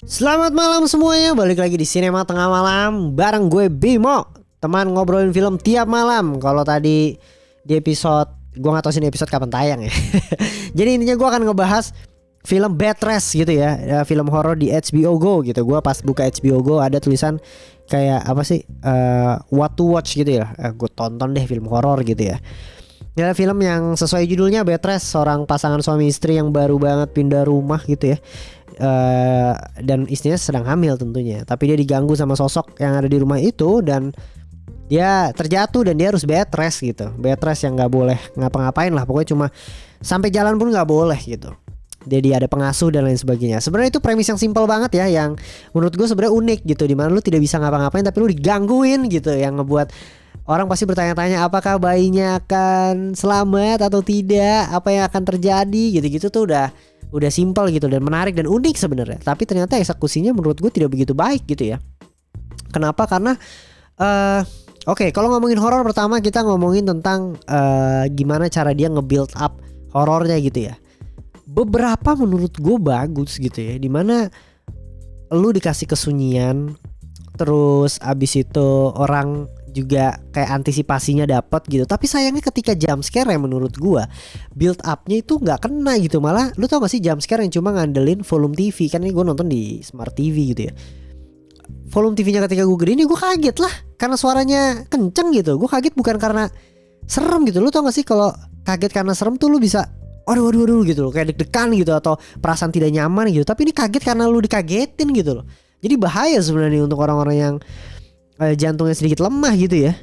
Selamat malam semuanya, balik lagi di Sinema Tengah Malam bareng gue Bimo, teman ngobrolin film tiap malam. Kalau tadi di episode, gue gak tahu sih ini episode kapan tayang ya. Jadi intinya gue akan ngebahas film Bed Rest gitu ya, film horor di HBO Go gitu. Gue pas buka HBO Go ada tulisan kayak apa sih, what to watch gitu ya. Gue tonton deh film horor gitu ya. Ya film yang sesuai judulnya, Bed Rest, seorang pasangan suami istri yang baru banget pindah rumah gitu ya. Dan istrinya sedang hamil tentunya, tapi dia diganggu sama sosok yang ada di rumah itu dan dia terjatuh dan dia harus bed rest gitu. Bed rest yang nggak boleh ngapa-ngapain lah, pokoknya cuma sampai jalan pun nggak boleh gitu. Jadi ada pengasuh dan lain sebagainya. Sebenarnya itu premis yang simpel banget ya, yang menurut gue sebenarnya unik gitu, dimana lu tidak bisa ngapa-ngapain tapi lu digangguin gitu, yang ngebuat orang pasti bertanya-tanya apakah bayinya akan selamat atau tidak, apa yang akan terjadi gitu-gitu tuh udah simpel gitu dan menarik dan unik sebenarnya. Tapi ternyata eksekusinya menurut gue tidak begitu baik gitu ya. Kenapa? Karena oke, kalau ngomongin horor, pertama kita ngomongin tentang gimana cara dia nge-build up horornya gitu ya. Beberapa menurut gue bagus gitu ya, dimana lu dikasih kesunyian, terus abis itu orang juga kayak antisipasinya dapat gitu. Tapi sayangnya ketika jump scare yang menurut gua build upnya itu nggak kena gitu. Malah lu tau gak sih jump scare yang cuma ngandelin volume TV. Kan ini gua nonton di smart TV gitu ya. Volume TV-nya ketika gua gedein, gua kaget lah karena suaranya kenceng gitu. Gua kaget bukan karena serem gitu. Lu tau gak sih kalau kaget karena serem tuh lu bisa waduh gitu loh, kayak deg-degan gitu atau perasaan tidak nyaman gitu. Tapi ini kaget karena lu dikagetin gitu loh. Jadi bahaya sebenarnya untuk orang-orang yang jantungnya sedikit lemah gitu ya.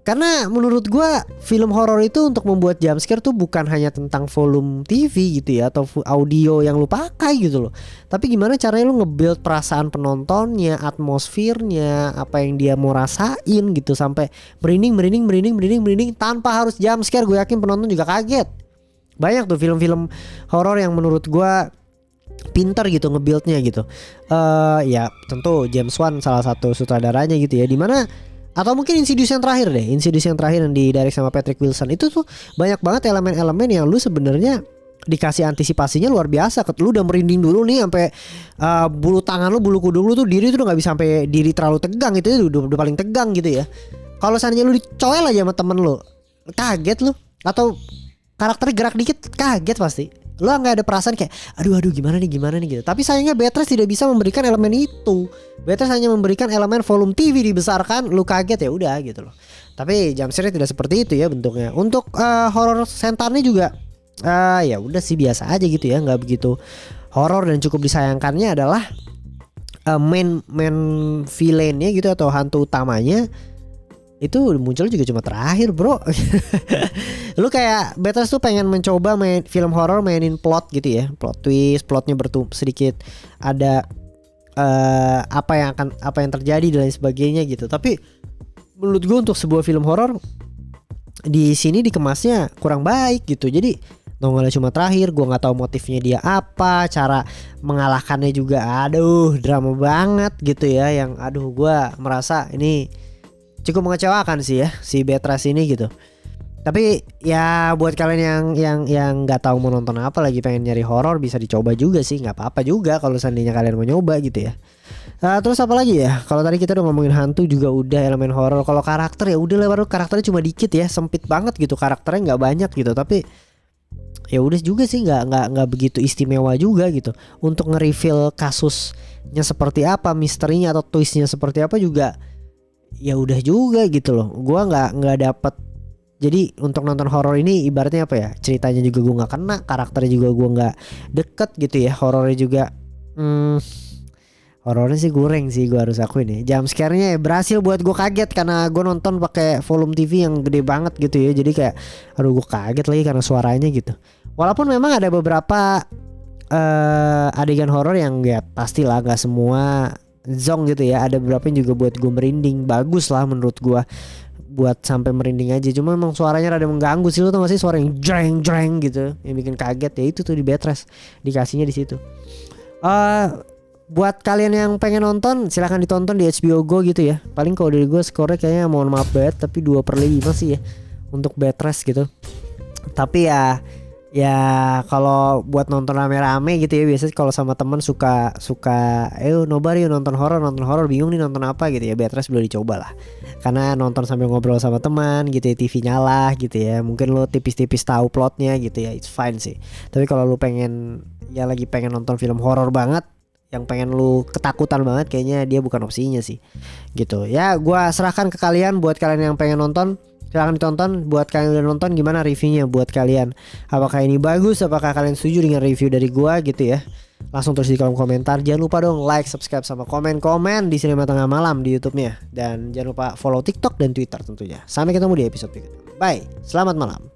Karena menurut gua film horor itu untuk membuat jump scare tuh bukan hanya tentang volume TV gitu ya, atau audio yang lu pakai gitu loh. Tapi gimana caranya lu nge-build perasaan penontonnya, atmosfernya, apa yang dia mau rasain gitu, sampai merinding tanpa harus jump scare. Gue yakin penonton juga kaget. Banyak tuh film-film horor yang menurut gua pinter gitu nge-buildnya gitu. Ya tentu James Wan salah satu sutradaranya gitu ya. Dimana atau mungkin Insidious yang terakhir deh, Insidious yang terakhir yang didirect sama Patrick Wilson, itu tuh banyak banget elemen-elemen yang lu sebenarnya dikasih antisipasinya luar biasa. Lu udah merinding dulu nih sampai bulu tangan lu, bulu kudung lu tuh, diri tuh udah nggak bisa sampai diri terlalu tegang gitu, udah paling tegang gitu ya. Kalau seandainya lu dicoel aja sama temen lu, kaget lu, atau karakternya gerak dikit kaget pasti. Lo nggak ada perasaan kayak aduh gimana nih gitu. Tapi sayangnya Bed Rest tidak bisa memberikan elemen itu. Bed Rest hanya memberikan elemen volume TV dibesarkan, lu kaget ya udah gitu loh. Tapi jump scare tidak seperti itu ya bentuknya. Untuk horor sentarnya juga ya udah sih biasa aja gitu ya, nggak begitu horor. Dan cukup disayangkannya adalah main villainnya gitu atau hantu utamanya itu muncul juga cuma terakhir bro. Lu kayak Bed Rest tuh pengen mencoba main film horor, mainin plot gitu ya, plot twist, plotnya sedikit ada apa yang terjadi dan lain sebagainya gitu. Tapi menurut gue untuk sebuah film horor di sini dikemasnya kurang baik gitu. Jadi nongolnya cuma terakhir, gue nggak tahu motifnya dia apa, cara mengalahkannya juga aduh drama banget gitu ya, yang aduh gue merasa ini cukup mengecewakan sih ya si Bed Rest ini gitu. Tapi ya buat kalian yang nggak tahu mau nonton apa, lagi pengen nyari horor, bisa dicoba juga sih, nggak apa-apa juga kalau seandainya kalian mau nyoba gitu ya. Terus apa lagi ya? Kalau tadi kita udah ngomongin hantu juga udah, elemen horor. Kalau karakter ya udah lah, baru karakternya cuma dikit ya, sempit banget gitu, karakternya nggak banyak gitu. Tapi ya udah juga sih, nggak begitu istimewa juga gitu. Untuk nge-reveal kasusnya seperti apa, misterinya atau twistnya seperti apa juga ya udah juga gitu loh. Gua nggak dapet. Jadi untuk nonton horor ini ibaratnya apa ya, ceritanya juga gue nggak kena, karakternya juga gue nggak deket gitu ya. Horornya juga horornya sih goreng sih, gue harus akuin ya. Jump scare-nya berhasil buat gue kaget karena gue nonton pakai volume TV yang gede banget gitu ya. Jadi kayak aduh gue kaget lagi karena suaranya gitu. Walaupun memang ada beberapa adegan horor yang ya pastilah nggak semua zong gitu ya. Ada beberapa yang juga buat gue merinding, bagus lah menurut gue, buat sampai merinding aja. Cuma memang suaranya rada mengganggu sih. Lo tau gak sih suara yang jreng gitu yang bikin kaget ya, itu tuh di Bed Rest dikasihnya di situ. Buat kalian yang pengen nonton silahkan ditonton di HBO Go gitu ya. Paling kalau dari gue skornya kayaknya mohon maaf banget tapi 2/5 sih ya untuk Bed Rest gitu. Tapi ya Ya kalau buat nonton rame-rame gitu ya, biasanya kalau sama temen suka suka ayo nobar yuk nonton horor bingung nih nonton apa gitu ya, Beatrice boleh dicoba lah. Karena nonton sambil ngobrol sama teman gitu ya, TV nyala gitu ya, mungkin lo tipis-tipis tahu plotnya gitu ya, it's fine sih. Tapi kalau lu pengen ya lagi pengen nonton film horor banget yang pengen lu ketakutan banget, kayaknya dia bukan opsinya sih gitu ya. Gua serahkan ke kalian, buat kalian yang pengen nonton silahkan ditonton. Buat kalian yang udah nonton, gimana reviewnya buat kalian, apakah ini bagus, apakah kalian setuju dengan review dari gua gitu ya. Langsung tulis di kolom komentar. Jangan lupa dong like, subscribe, sama komen-komen di Sinema Tengah Malam di YouTube-nya. Dan jangan lupa follow TikTok dan Twitter tentunya. Sampai ketemu di episode berikutnya. Bye, selamat malam.